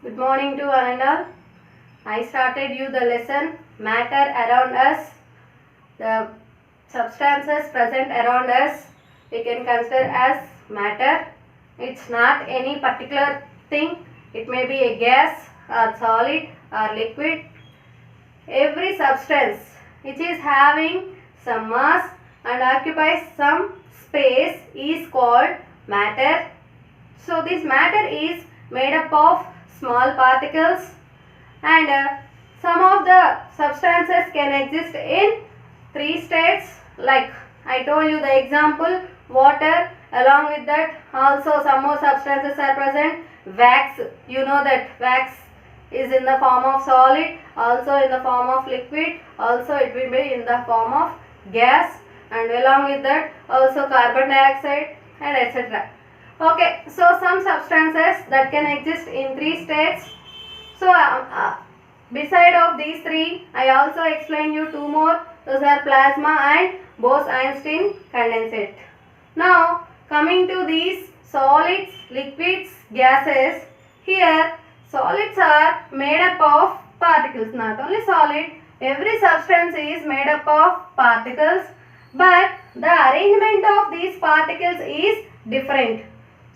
Good morning to one and all. I started you the lesson matter around us, the substances present around us we can consider as matter. It's not any particular thing. It may be a gas or solid or liquid. Every substance which is having some mass and occupies some space is called matter. So this matter is made up of small particles, and some of the substances can exist in three states, like I told you the example water. Along with that also some more substances are present. Wax, you know that wax is in the form of solid, also in the form of liquid, also it will be in the form of gas, and along with that also carbon dioxide and etc. Okay, so some substances that can exist in three states. So beside of these three, I also explained you two more. Those are plasma and Bose-Einstein condensate. Now coming to these solids, liquids, gases. Here solids are made up of particles. Not only solid, every substance is made up of particles, but the arrangement of these particles is different.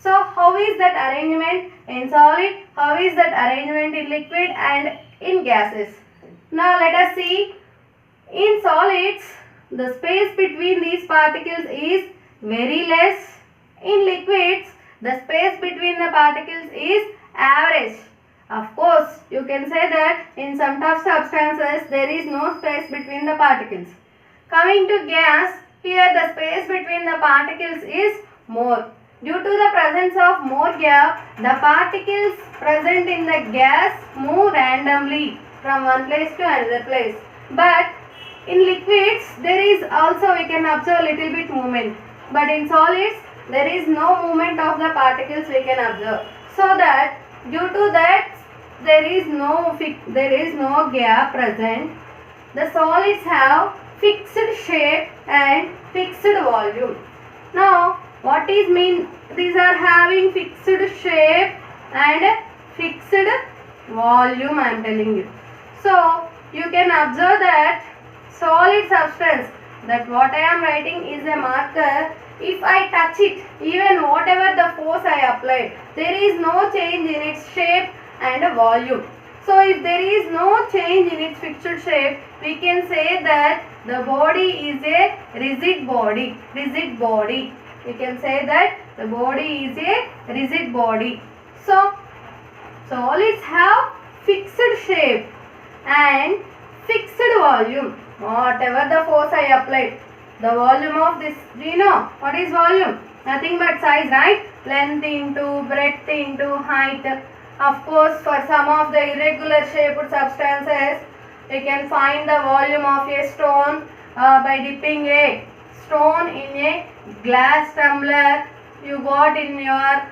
So how is that arrangement in solid? How is that arrangement in liquid and in gases? Now let us see. In solids, the space between these particles is very less. In liquids, the space between the particles is average. Of course, you can say that in some tough substances there is no space between the particles. Coming to gas, here the space between the particles is more. Due to the presence of more gap, the particles present in the gas move randomly from one place to another place. But in liquids, there is also, we can observe little bit movement. But in solids, there is no movement of the particles we can observe. So that due to that, there is no gap present. The solids have fixed shape and fixed volume. Now, what is mean? These are having fixed shape and fixed volume, I am telling you. So you can observe that solid substance, that what I am writing is a marker. If I touch it, even whatever the force I applied, there is no change in its shape and volume. So if there is no change in its fixed shape, we can say that the body is a rigid body. Rigid body. We can say that the body is a rigid body. So solids have fixed shape and fixed volume. Whatever the force I applied, the volume of this, do you know what is volume? Nothing but size, right? Length into breadth into height. Of course, for some of the irregular shaped substances, we can find the volume of a stone by dipping a stone in a glass tumbler. You got in your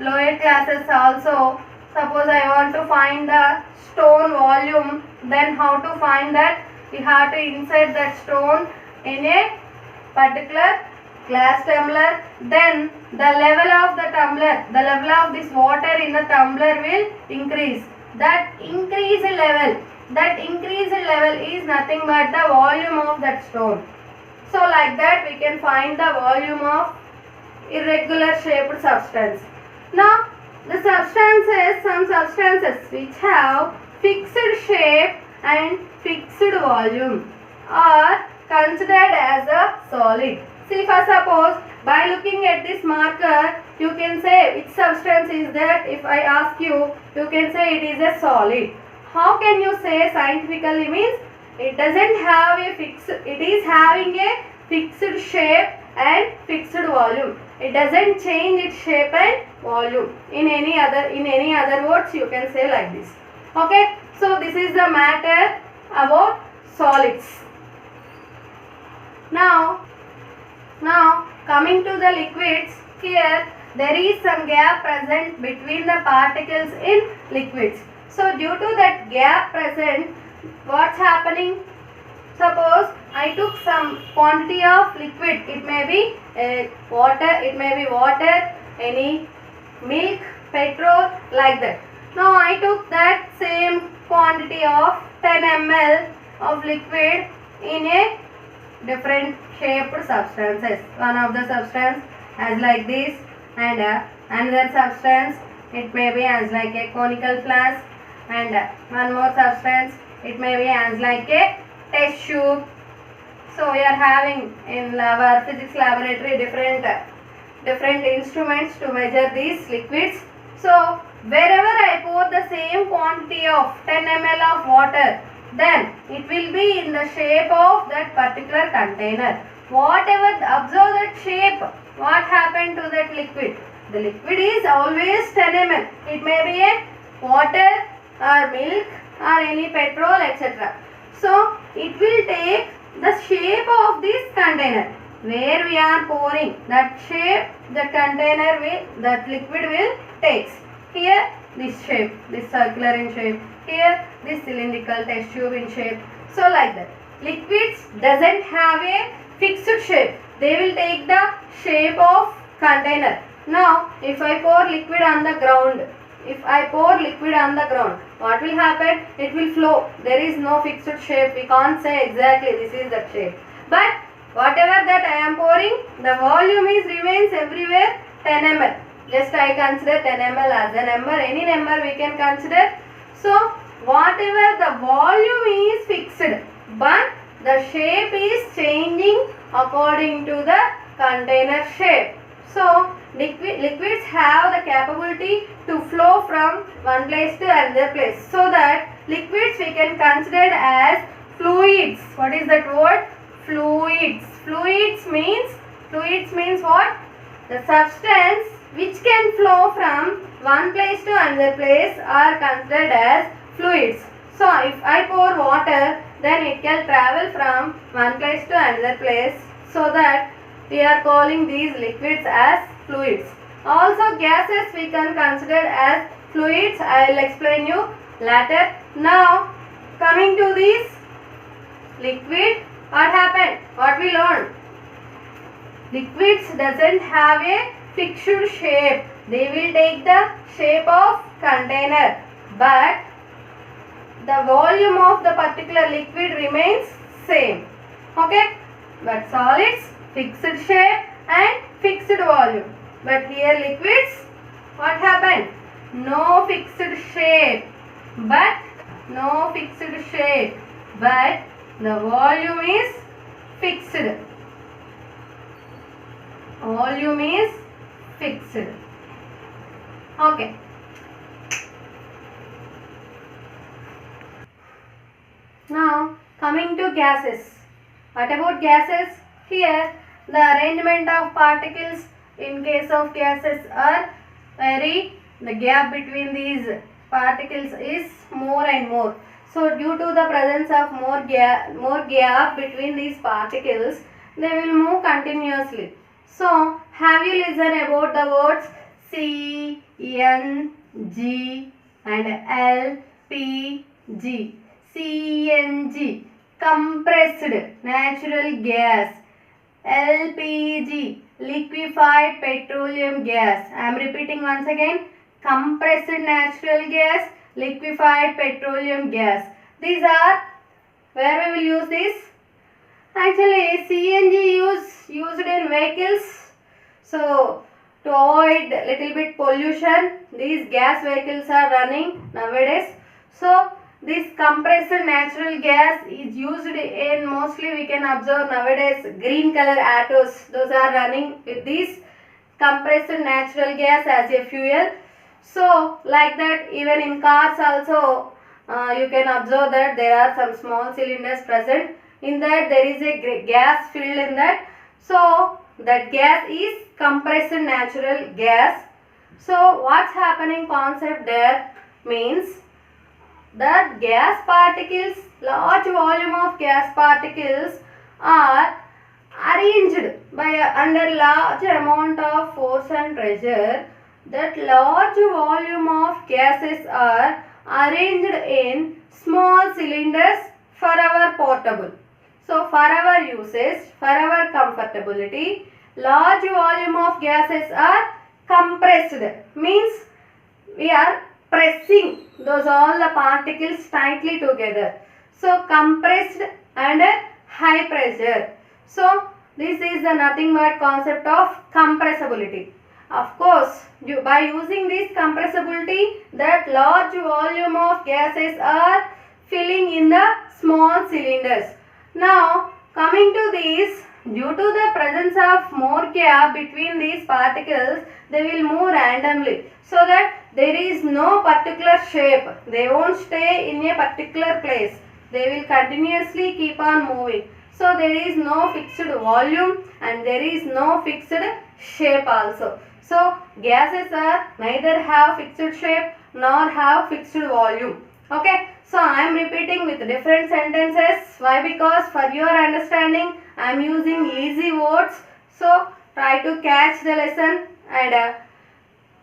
lower classes also. Suppose I want to find the stone volume, then how to find that? We have to insert that stone in a particular glass tumbler. Then the level of the tumbler, the level of this water in the tumbler will increase. That increased level is nothing but the volume of that stone. So like that we can find the volume of irregular shaped substance. Now the substances, some substances which have fixed shape and fixed volume are considered as a solid. See, for suppose by looking at this marker, you can say which substance is that. If I ask you, you can say it is a solid. How can you say scientifically? Means it doesn't have a fixed, it is having a fixed shape and fixed volume. It doesn't change its shape and volume. In any other words, you can say like this. Okay, so this is the matter about solids. Now coming to the liquids, here there is some gap present between the particles in liquids. So due to that gap present, what's happening? Suppose I took some quantity of liquid. It may be water, any milk, petrol, like that. Now I took that same quantity of 10 ml of liquid in a different shaped substances. One of the substance as like this, and another substance it may be as like a conical flask, and one more substance it may be as like a test tube. So we are having in our physics laboratory different instruments to measure these liquids. So wherever I pour the same quantity of 10 ml of water, then it will be in the shape of that particular container. Whatever, observe that shape, what happened to that liquid? The liquid is always 10 ml. It may be a water or milk or any petrol, etc. So it will take the shape of this container where we are pouring. That shape the container will, that liquid will takes. Here this shape, this circular in shape. Here this cylindrical test tube in shape. So like that. Liquids doesn't have a fixed shape. They will take the shape of container. Now if I pour liquid on the ground, what will happen? It will flow. There is no fixed shape. We can't say exactly this is the shape. But whatever that I am pouring, the volume is remains everywhere 10 ml. Just I consider 10 ml as a number. Any number we can consider. So whatever the volume is fixed, but the shape is changing according to the container shape. So liquids have the capability to flow from one place to another place. So that liquids we can consider as fluids. What is that word? Fluids. Fluids means what? The substance which can flow from one place to another place are considered as fluids. So if I pour water, then it can travel from one place to another place. So that we are calling these liquids as fluids. Also gases we can consider as fluids. I will explain you later. Now coming to this liquid, what happened? What we learned? Liquids doesn't have a fixed shape. They will take the shape of container, but the volume of the particular liquid remains same. Okay? But solids, fixed shape and fixed volume. But here liquids, what happened? No fixed shape, but the volume is fixed. Volume is fixed. Okay. Now coming to gases. What about gases? Here the arrangement of particles in case of gases are the gap between these particles is more and more. So due to the presence of more gap between these particles, they will move continuously. So have you listened about the words C, N, G and L, P, G? CNG, compressed natural gas. LPG, liquefied petroleum gas. I am repeating once again. Compressed natural gas, liquefied petroleum gas. These are, where we will use this? Actually CNG used in vehicles. So to avoid little bit pollution, these gas vehicles are running nowadays. So this compressed natural gas is used in, mostly we can observe nowadays, green color autos. Those are running with this compressed natural gas as a fuel. So like that, even in cars also you can observe that there are some small cylinders present. In that there is a gas filled in that. So that gas is compressed natural gas. So what's happening concept there means that gas particles, large volume of gas particles are arranged by under large amount of force and pressure. That large volume of gases are arranged in small cylinders for our portable. So for our usage, for our comfortability, large volume of gases are compressed. Means we are pressing those all the particles tightly together. So compressed and high pressure. So this is the nothing but concept of compressibility. Of course, by using this compressibility, that large volume of gases are filling in the small cylinders. Now coming to this, due to the presence of more gap between these particles, they will move randomly, so that there is no particular shape. They won't stay in a particular place. They will continuously keep on moving. So there is no fixed volume and there is no fixed shape also. So gases are neither have fixed shape nor have fixed volume. Okay. So I am repeating with different sentences. Why? Because for your understanding I am using easy words. So try to catch the lesson, and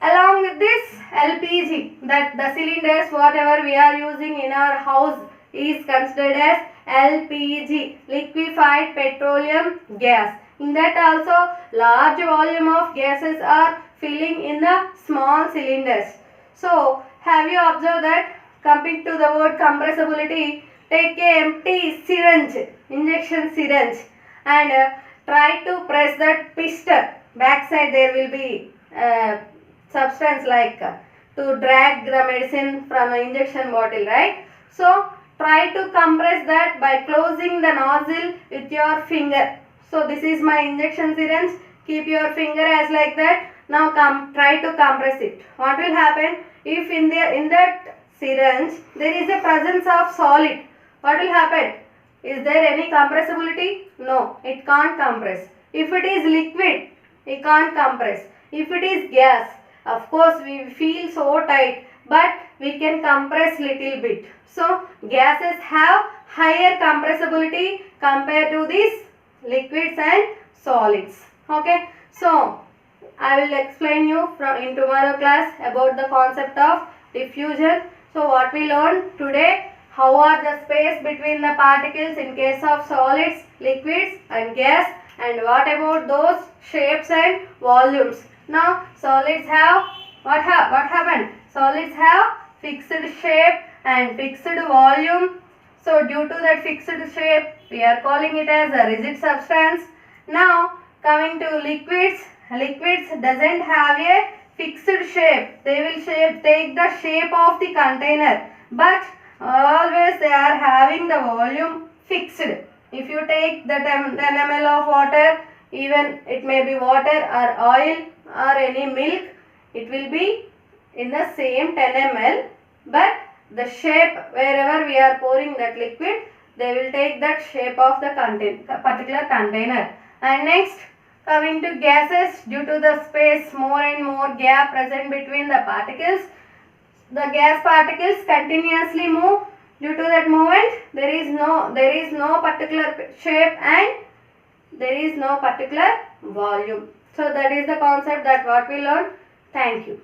along with this LPG, that the cylinders whatever we are using in our house is considered as LPG, liquefied petroleum gas. In that also large volume of gases are filling in the small cylinders. So have you observed that? Coming to the word compressibility, take a empty syringe, injection syringe, and try to press that piston. Backside there will be substance like to drag the medicine from an injection bottle, right? So try to compress that by closing the nozzle with your finger. So this is my injection syringe. Keep your finger as like that. Now try to compress it. What will happen if in that syringe there is a presence of solid? What will happen? Is there any compressibility? No, it can't compress. If it is liquid, it can't compress. If it is gas, of course we feel so tight, but we can compress little bit. So gases have higher compressibility compared to these liquids and solids. Okay. So I will explain you in tomorrow class about the concept of diffusion. So what we learned today, how are the space between the particles in case of solids, liquids and gas, and what about those shapes and volumes. Now solids have what happened? Solids have fixed shape and fixed volume. So due to that fixed shape, we are calling it as a rigid substance. Now coming to liquids, liquids doesn't have a fixed shape. They will take the shape of the container, but always they are having the volume fixed. If you take the 10 ml of water, even it may be water or oil or any milk, it will be in the same 10 ml, but the shape wherever we are pouring that liquid, they will take that shape of the particular container. And next, coming to gases, due to the space more and more gap present between the particles, the gas particles continuously move. Due to that movement, there is no particular shape and there is no particular volume. So that is the concept that what we learned. Thank you.